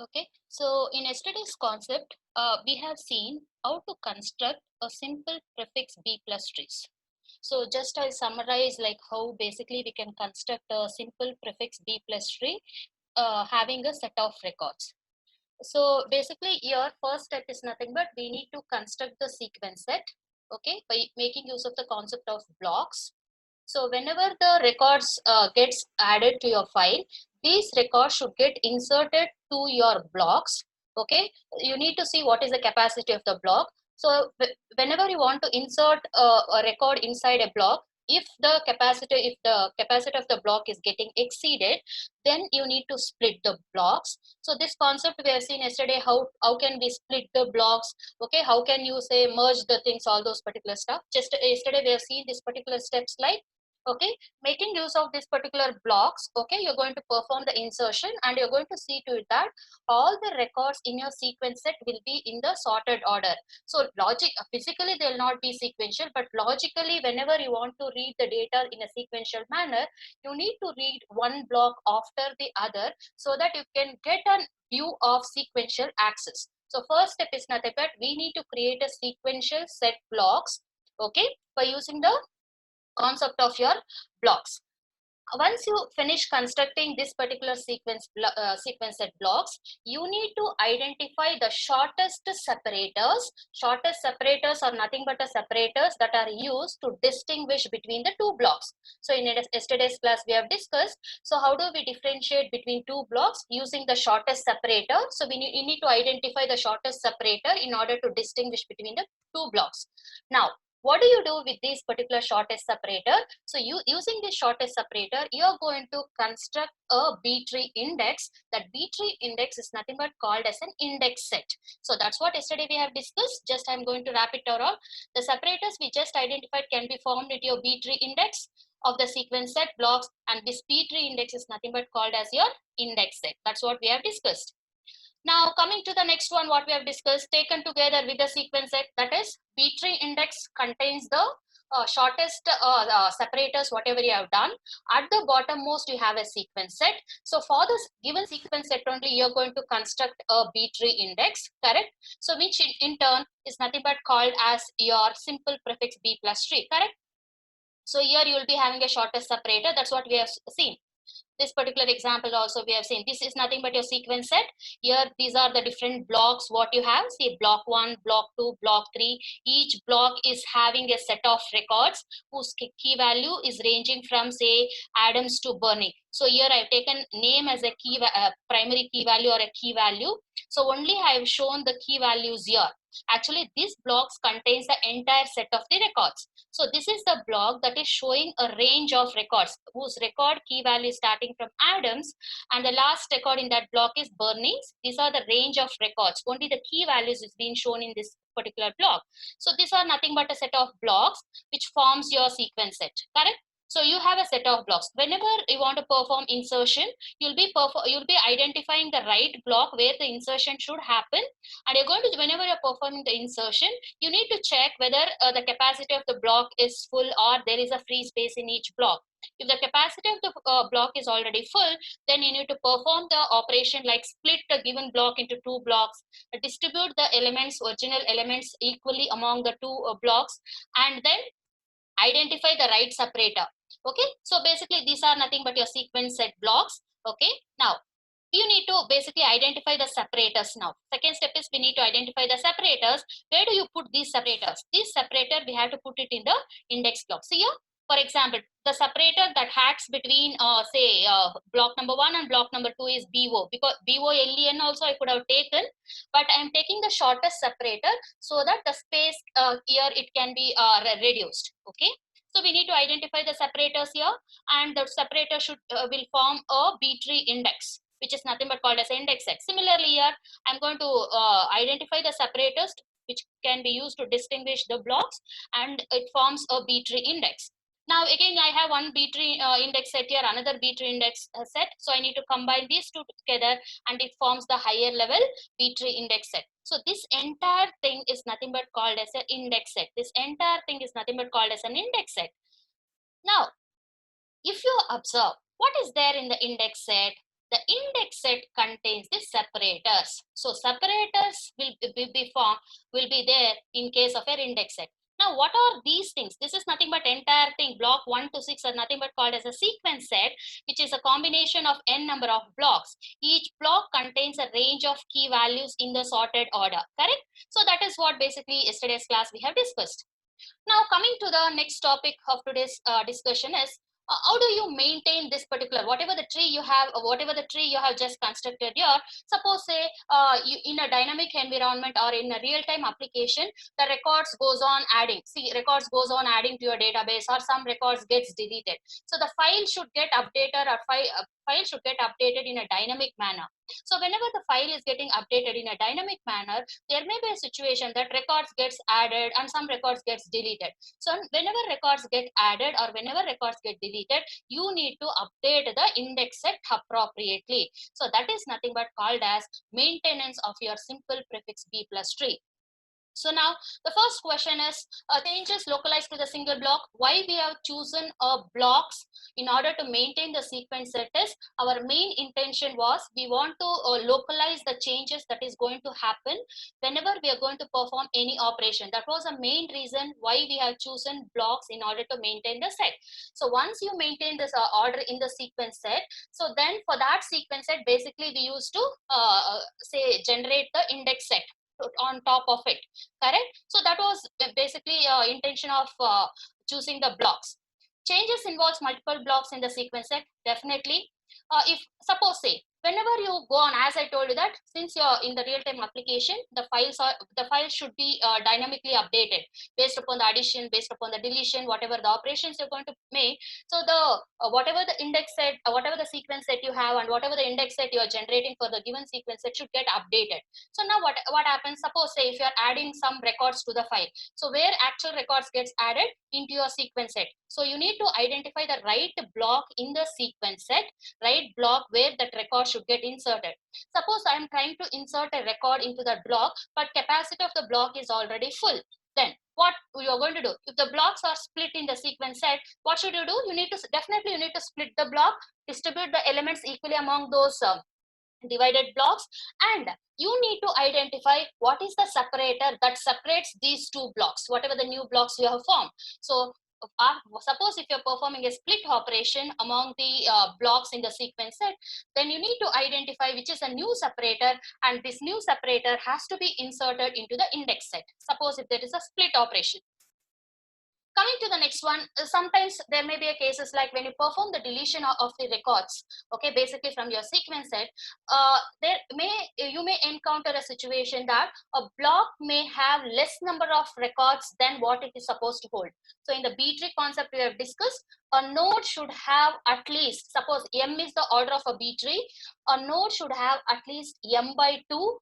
Okay, so in yesterday's concept, we have seen how to construct a simple prefix B plus trees. So just I summarize like how basically we can construct a simple prefix B plus tree having a set of records. So basically your first step is nothing but we need to construct the sequence set, okay, by making use of the concept of blocks. So whenever the records gets added to your file, these records should get inserted to your blocks. Okay, you need to see what is the capacity of the block. So whenever you want to insert a record inside a block, if the capacity of the block is getting exceeded, then you need to split the blocks. So this concept we have seen yesterday, how can we split the blocks, okay, how can you say merge the things, all those particular stuff. Just yesterday we have seen this particular steps like, okay, making use of this particular blocks, okay, you're going to perform the insertion and you're going to see to it that all the records in your sequence set will be in the sorted order. So logic physically they'll not be sequential, but logically whenever you want to read the data in a sequential manner, you need to read one block after the other so that you can get a view of sequential access. So first step is nothing but we need to create a sequential set blocks, okay, by using the concept of your blocks. Once you finish constructing this particular sequence set blocks, you need to identify the shortest separators are nothing but the separators that are used to distinguish between the two blocks. So in yesterday's class we have discussed, so how do we differentiate between two blocks using the shortest separator. So you need to identify the shortest separator in order to distinguish between the two blocks. Now what do you do with this particular shortest separator? So you using this shortest separator, you are going to construct a B tree index. That B tree index is nothing but called as an index set. So that's what yesterday we have discussed. Just I'm going to wrap it around. The separators we just identified can be formed into your B tree index of the sequence set blocks, and this B tree index is nothing but called as your index set. That's what we have discussed. Now coming to the next one, what we have discussed, taken together with the sequence set, that is B tree index contains the shortest separators, whatever you have done. At the bottom most you have a sequence set. So for this given sequence set only, you're going to construct a B tree index, correct? So which in turn is nothing but called as your simple prefix B plus tree, correct? So here you will be having a shortest separator. That's what we have seen. This particular example also we have seen, this is nothing but your sequence set. Here these are the different blocks what you have. See, block 1, block 2, block 3. Each block is having a set of records whose key value is ranging from say Adams to Burning. So here I've taken name as a key primary key value or a key value. So only I have shown the key values here. Actually these blocks contains the entire set of the records. So this is the block that is showing a range of records whose record key value is starting from Adams, and the last record in that block is Burnings. These are the range of records. Only the key values is being shown in this particular block. So these are nothing but a set of blocks which forms your sequence set, correct? So you have a set of blocks. Whenever you want to perform insertion, you'll be identifying the right block where the insertion should happen, and you're going to, whenever you're performing the insertion, you need to check whether the capacity of the block is full or there is a free space in each block. If the capacity of the block is already full, then you need to perform the operation like split the given block into two blocks, distribute the elements, original elements equally among the two blocks, and then identify the right separator. Okay, so basically these are nothing but your sequence set blocks. Okay, now you need to basically identify the separators. Now second step is we need to identify the separators. Where do you put these separators? This separator we have to put it in the index block. So here for example the separator that acts between say block number 1 and block number 2 is BO, because BOLEN also I could have taken, but I am taking the shortest separator so that the space here it can be reduced. Okay, so we need to identify the separators here, and the separator should will form a B tree index, which is nothing but called as index set. Similarly here I'm going to identify the separators which can be used to distinguish the blocks, and it forms a B tree index. Now again I have one B tree index set here, another B tree index set, so I need to combine these two together and it forms the higher level B tree index set. So this entire thing is nothing but called as an index set. This entire thing is nothing but called as an index set. Now if you observe what is there in the index set, the index set contains the separators. So separators will be there in case of an index set. Now, what are these things? This is nothing but entire thing. Block 1 to 6 are nothing but called as a sequence set, which is a combination of n number of blocks. Each block contains a range of key values in the sorted order, correct? So that is what basically yesterday's class we have discussed. Now, coming to the next topic of today's discussion is how do you maintain this particular whatever the tree you have, whatever the tree you have just constructed here. Suppose say you, in a dynamic environment or in a real-time application, the records goes on adding. See, records goes on adding to your database, or some records gets deleted. So the file should get updated, or file should get updated in a dynamic manner. So whenever the file is getting updated in a dynamic manner, there may be a situation that records gets added and some records gets deleted. So whenever records get added or whenever records get deleted, you need to update the index set appropriately. So that is nothing but called as maintenance of your simple prefix b plus tree. So now the first question is changes localized to the single block. Why we have chosen blocks in order to maintain the sequence set is our main intention was we want to localize the changes that is going to happen whenever we are going to perform any operation. That was the main reason why we have chosen blocks in order to maintain the set. So once you maintain this order in the sequence set, so then for that sequence set basically we used to say generate the index set on top of it, correct? So that was basically intention of choosing the blocks. Changes involves multiple blocks in the sequence set, definitely. If suppose say whenever you go on, as I told you that since you're in the real-time application, the files should be dynamically updated based upon the addition, based upon the deletion, whatever the operations you're going to make. So the whatever the index set, whatever the sequence set you have, and whatever the index set you are generating for the given sequence set should get updated. So now what happens? Suppose say if you're adding some records to the file, so where actual records gets added into your sequence set. So you need to identify the right block in the sequence set, right block where that record should get inserted. Suppose I am trying to insert a record into that block, but capacity of the block is already full. Then what you are going to do? If the blocks are split in the sequence set, what should you do? You need to split the block, distribute the elements equally among those divided blocks, and you need to identify what is the separator that separates these two blocks, whatever the new blocks you have formed. So suppose if you're performing a split operation among the blocks in the sequence set, then you need to identify which is a new separator, and this new separator has to be inserted into the index set. Suppose if there is a split operation. Coming to the next one, sometimes there may be a cases like when you perform the deletion of the records, okay, basically from your sequence set, you may encounter a situation that a block may have less number of records than what it is supposed to hold. So in the B tree concept we have discussed, a node should have at least, suppose M is the order of a B tree, a node should have at least M by 2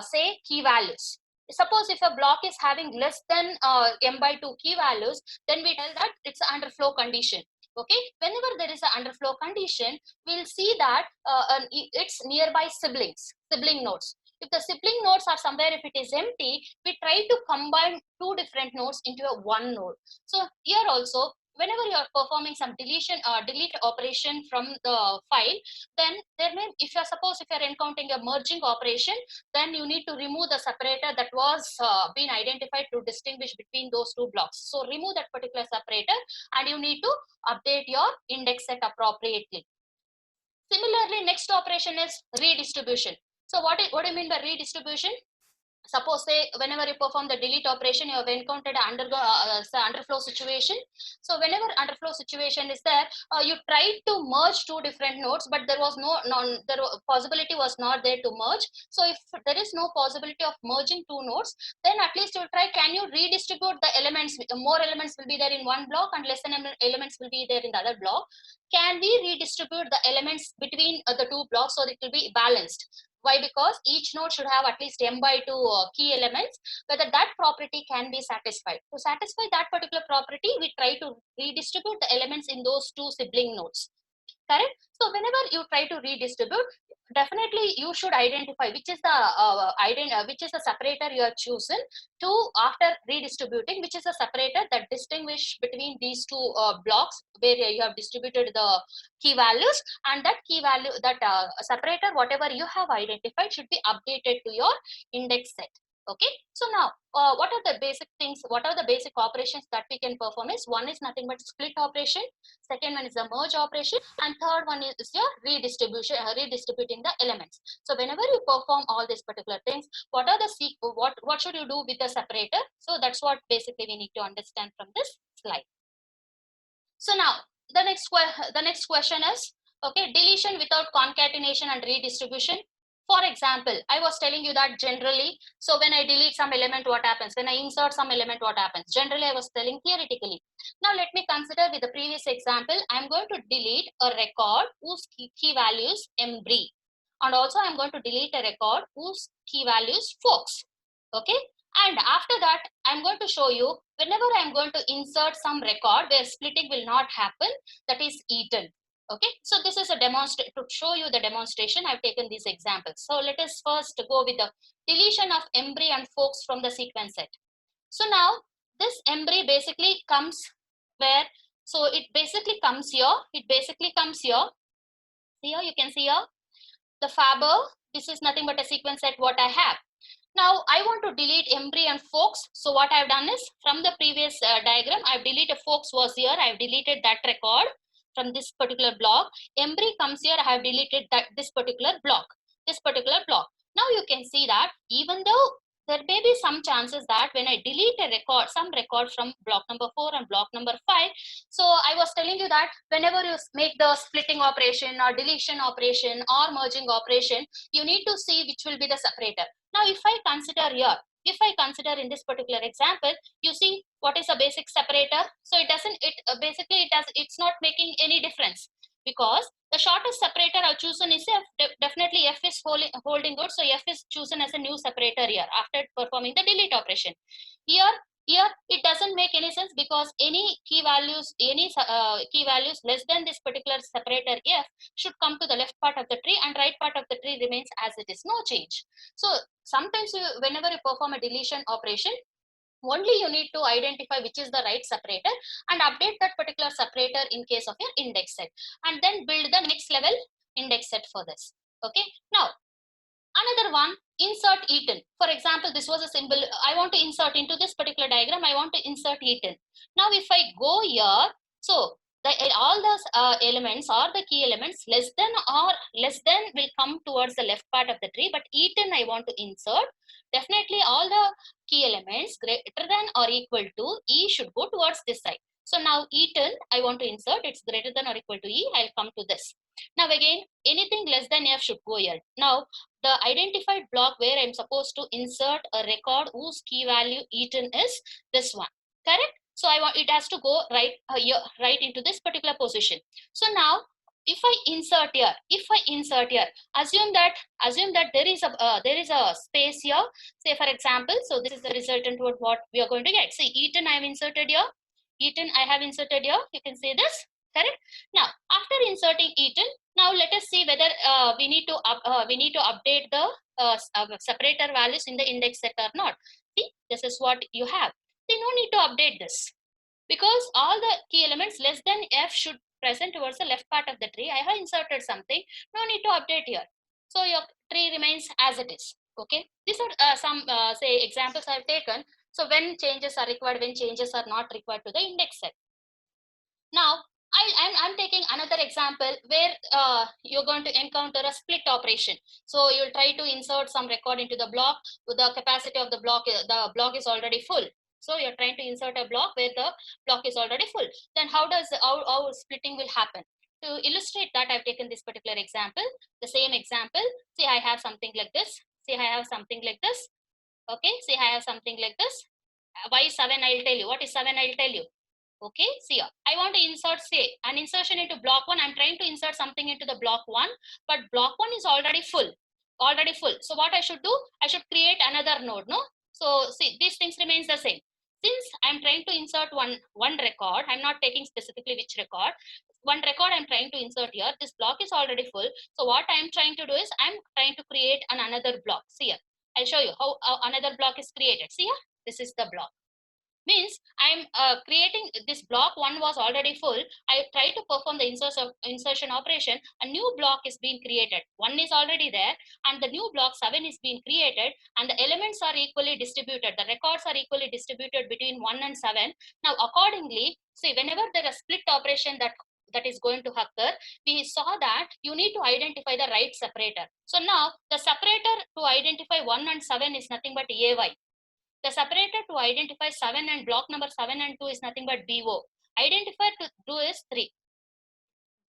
say key values. Suppose if a block is having less than m by 2 key values, then we tell that it's an underflow condition. Okay, whenever there is an underflow condition, we'll see that it's nearby sibling nodes. If the sibling nodes are somewhere, if it is empty, we try to combine two different nodes into a one node. So here also, whenever you are performing some delete operation from the file, then there may, if you're encountering a merging operation, then you need to remove the separator that was been identified to distinguish between those two blocks. So remove that particular separator and you need to update your index set appropriately. Similarly, next operation is redistribution. So what do you mean by redistribution? Suppose say whenever you perform the delete operation, you have encountered an underflow situation. So whenever underflow situation is there, you tried to merge two different nodes, but there was possibility was not there to merge. So if there is no possibility of merging two nodes, then at least you try, can you redistribute the elements? More elements will be there in one block and less elements will be there in the other block. Can we redistribute the elements between the two blocks so that it will be balanced? Why? Because each node should have at least m by 2 key elements, whether that property can be satisfied. To satisfy that particular property, we try to redistribute the elements in those two sibling nodes. Correct? So whenever you try to redistribute, definitely you should identify which is the which is the separator you have chosen to, after redistributing, which is the separator that distinguish between these two blocks where you have distributed the key values, and that key value, that separator whatever you have identified should be updated to your index set. Okay, so now what are the basic things, what are the basic operations that we can perform is, one is nothing but split operation, second one is the merge operation, and third one is your redistribution, redistributing the elements. So whenever you perform all these particular things, what are the what should you do with the separator? So that's what basically we need to understand from this slide. So now the next question is, okay, deletion without concatenation and redistribution. For example, I was telling you that generally, so when I delete some element, what happens? When I insert some element, what happens? Generally, I was telling theoretically. Now let me consider with the previous example, I'm going to delete a record whose key values embry, and also I'm going to delete a record whose key values folks. Okay, and after that, I'm going to show you whenever I'm going to insert some record where splitting will not happen, that is eaten. Okay, so this is a demonstration to show you the demonstration. I've taken these examples. So let us first go with the deletion of embry and folks from the sequence set. So now this embry basically comes where, so it basically comes here. It basically comes here. Here you can see here the Faber. This is nothing but a sequence set what I have. Now I want to delete embry and folks. So what I've done is, from the previous diagram, I've deleted folks was here. I've deleted that record from this particular block. Embry comes here. I have deleted this particular block. Now you can see that even though there may be some chances that when I delete a record, some record from block number 4 and block number 5. So I was telling you that whenever you make the splitting operation or deletion operation or merging operation, you need to see which will be the separator. Now, if I consider here, if I consider in this particular example, you see what is a basic separator. So it doesn't, basically it's not making any difference, because the shortest separator I've chosen is F. Definitely F is holding good. So F is chosen as a new separator here after performing the delete operation. Here it doesn't make any sense, because any key values less than this particular separator F should come to the left part of the tree, and right part of the tree remains as it is, no change. So sometimes whenever you perform a deletion operation, only you need to identify which is the right separator and update that particular separator in case of your index set, and then build the next level index set for this. Okay, now another one, insert eaten. For example, this was a symbol I want to insert into this particular diagram. I want to insert eaten. Now if I go here, so all those elements or the key elements less than will come towards the left part of the tree, but eaten I want to insert. Definitely all the key elements greater than or equal to E should go towards this side. So now eaten I want to insert, it's greater than or equal to E, I'll come to this. Now again, anything less than F should go here. Now the identified block where I'm supposed to insert a record whose key value eaten is this one, correct? So I want it has to go right here, right into this particular position. So now if I insert here, assume that there is a space here. Say for example, so this is the resultant to what we are going to get. See, eaten I have inserted here. Eaten I have inserted here. You can see this, correct? Now after inserting eaten, now let us see whether we need to update the separator values in the index set or not. See, this is what you have. See, no need to update this, because all the key elements less than F should present towards the left part of the tree. I have inserted something, no need to update here. So your tree remains as it is. Okay, these are some say examples I have taken. So when changes are required, when changes are not required to the index set. Now I'm taking another example where you're going to encounter a split operation. So you'll try to insert some record into the block with the capacity of the block is already full. So you're trying to insert a block where the block is already full. Then how splitting will happen? To illustrate that, I've taken this particular example, the same example. See, I have something like this. See, I have something like this. Okay, see, I have something like this. Why 7? I'll tell you. What is 7? I'll tell you. Okay, see here, I want to insert, say, an insertion into block 1. I'm trying to insert something into the block 1, but block 1 is already full. So what I should do? I should create another node, no? So see, these things remains the same. Since I'm trying to insert one record, I'm not taking specifically which record. One record I'm trying to insert here. This block is already full. So what I'm trying to do is I'm trying to create another block. See here. I'll show you how another block is created. See here. This is the block. Means I'm creating this block. One was already full. I try to perform the insertion operation. A new block is being created. One is already there, and the new block 7 is being created, and the elements are equally distributed. The records are equally distributed between 1 and 7. Now, accordingly, see, whenever there is a split operation that is going to occur, we saw that you need to identify the right separator. So now the separator to identify 1 and 7 is nothing but AY. The separator to identify 7 and block number 7 and 2 is nothing but BO. Identifier to do is 3.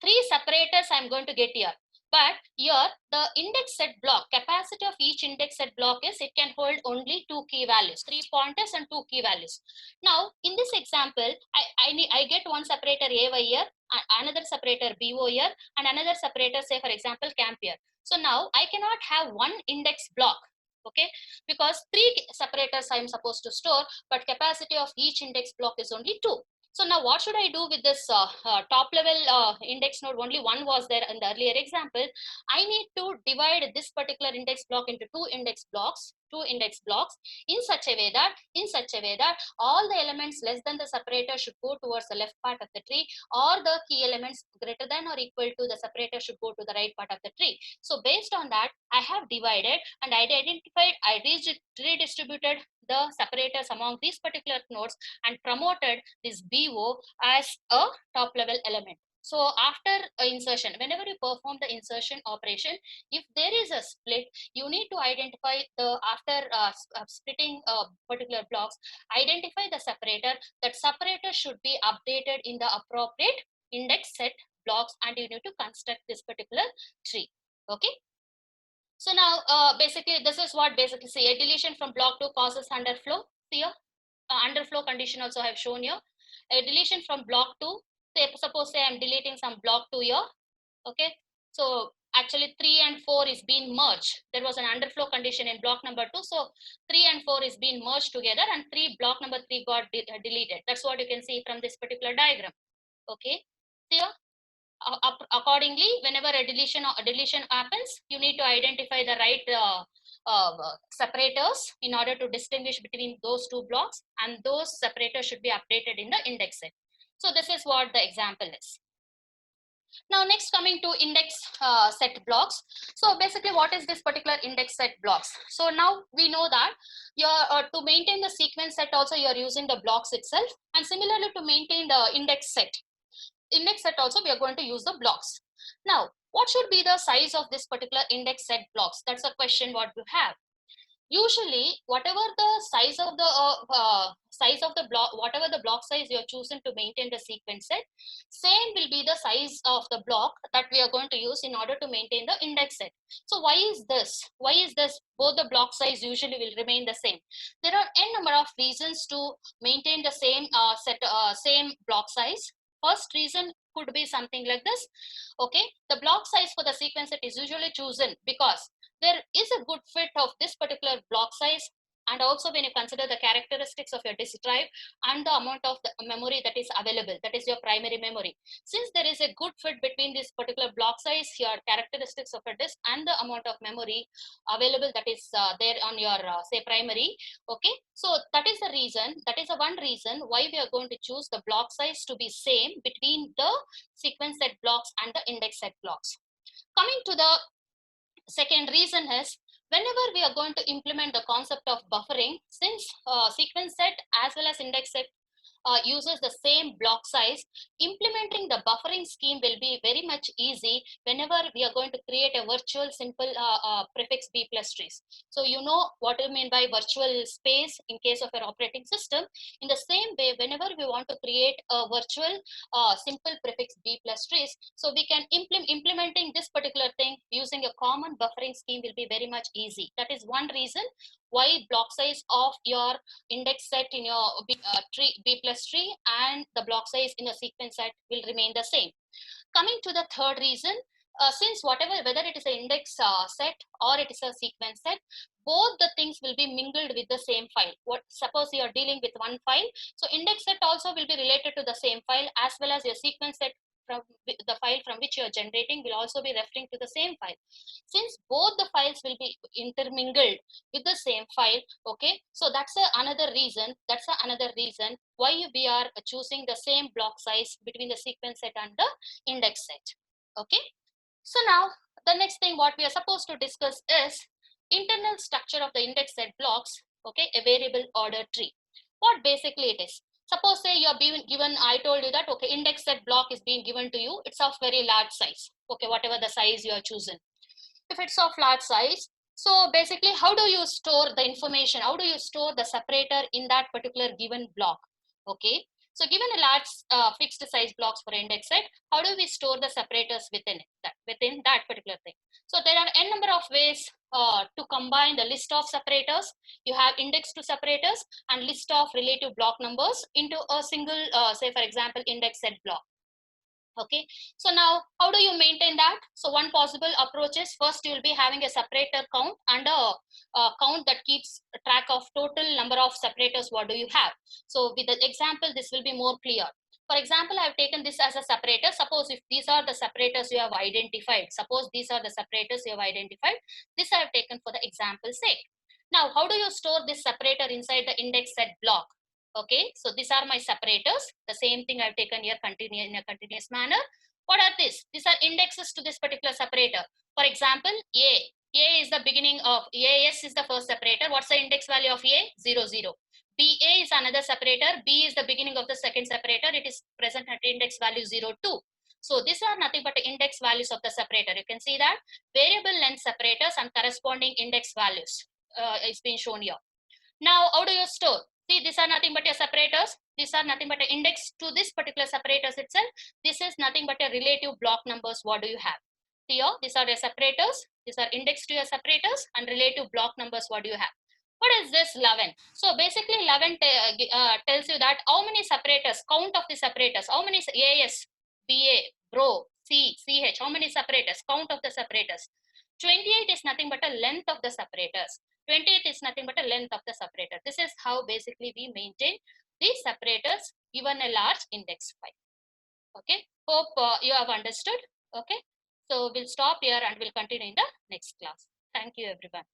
3 separators I'm going to get here. But here, the index set block, capacity of each index set block is it can hold only 2 key values, 3 pointers and 2 key values. Now, in this example, I get one separator AY here, another separator BO here, and another separator, say for example, camp here. So now I cannot have one index block, okay, because 3 separators I'm supposed to store, but capacity of each index block is only 2. So now what should I do with this top level index node? Only one was there in the earlier example. I need to divide this particular index block into two index blocks in such a way that all the elements less than the separator should go towards the left part of the tree, or the key elements greater than or equal to the separator should go to the right part of the tree. So based on that, I have divided and I redistributed the separators among these particular nodes and promoted this BO as a top level element. So after insertion, whenever you perform the insertion operation, if there is a split, you need to identify after splitting particular blocks, identify the separator. That separator should be updated in the appropriate index set blocks, and you need to construct this particular tree. Okay. So now, basically, this is what basically say a deletion from block 2 causes underflow. Here, underflow condition also I have shown here. A deletion from block 2. Suppose I'm deleting some block 2 here. Okay. So actually 3 and 4 is being merged. There was an underflow condition in block number 2. So 3 and 4 is being merged together, and block number 3 got deleted. That's what you can see from this particular diagram. Okay. Here. Accordingly, whenever a deletion happens, you need to identify the right separators in order to distinguish between those two blocks, and those separators should be updated in the index set. So this is what the example is. Now next, coming to index set blocks. So basically, what is this particular index set blocks? So now we know that to maintain the sequence set also you are using the blocks itself, and similarly to maintain the index set also we are going to use the blocks. Now, what should be the size of this particular index set blocks? That's a question what we have. Usually, whatever the size of the block, whatever the block size you are choosing to maintain the sequence set, same will be the size of the block that we are going to use in order to maintain the index set. So why is this? Why is this? Both the block size usually will remain the same. There are n number of reasons to maintain the same same block size. First reason could be something like this. Okay, the block size for the sequence set is usually chosen because there is a good fit of this particular block size, and also when you consider the characteristics of your disk drive and the amount of the memory that is available, that is your primary memory. Since there is a good fit between this particular block size, your characteristics of a disk, and the amount of memory available that is there on your say primary. Okay, so that is the reason, that is the one reason why we are going to choose the block size to be same between the sequence set blocks and the index set blocks. Coming to the second reason is, whenever we are going to implement the concept of buffering, since sequence set as well as index set uses the same block size, implementing the buffering scheme will be very much easy whenever we are going to create a virtual simple prefix B plus trees. So you know what I mean by virtual space in case of an operating system. In the same way, whenever we want to create a virtual simple prefix B plus trees, so we can implementing this particular thing using a common buffering scheme will be very much easy. That is one reason why block size of your index set in your B plus tree and the block size in a sequence set will remain the same. Coming to the third reason, since whether it is an index set or it is a sequence set, both the things will be mingled with the same file. Suppose you are dealing with one file, so index set also will be related to the same file, as well as your sequence set from the file from which you are generating will also be referring to the same file. Since both the files will be intermingled with the same file, okay, so that's another reason why we are choosing the same block size between the sequence set and the index set. Okay, so now the next thing what we are supposed to discuss is internal structure of the index set blocks. Okay, a variable order tree. What basically it is, suppose say you are being given, I told you that okay, index set block is being given to you, it's of very large size, okay, whatever the size you are chosen. If it's of large size, so basically how do you store the information, how do you store the separator in that particular given block? Okay, so given a large fixed size blocks for index set, how do we store the separators within that particular thing? So there are n number of ways to combine the list of separators. You have index to separators and list of relative block numbers into a single say for example index set block. Okay, so now how do you maintain that? So one possible approach is, first you will be having a separator count and a count that keeps track of total number of separators what do you have. So with the example this will be more clear. For example, I have taken this as a separator. Suppose if these are the separators you have identified, this I have taken for the example sake. Now how do you store this separator inside the index set block? Okay, so these are my separators. The same thing I've taken here in a continuous manner. What are these? These are indexes to this particular separator. For example, A is the beginning of AS is the first separator. What's the index value of A? 0, 0. BA is another separator. B is the beginning of the second separator. It is present at index value 0, 2. So these are nothing but the index values of the separator. You can see that variable length separators and corresponding index values is being shown here. Now, how do you store? See, these are nothing but your separators. These are nothing but an index to this particular separators itself. This is nothing but a relative block numbers. What do you have? Here, these are your separators. These are index to your separators and relative block numbers. What do you have? What is this 11? So basically 11 tells you that how many separators, count of the separators, how many AS, BA, BRO, C, CH, how many separators, count of the separators. 28 is nothing but a length of the separators. 28 is nothing but a length of the separator. This is how basically we maintain these separators given a large index file. Okay, hope you have understood. Okay, so we'll stop here and we'll continue in the next class. Thank you everyone.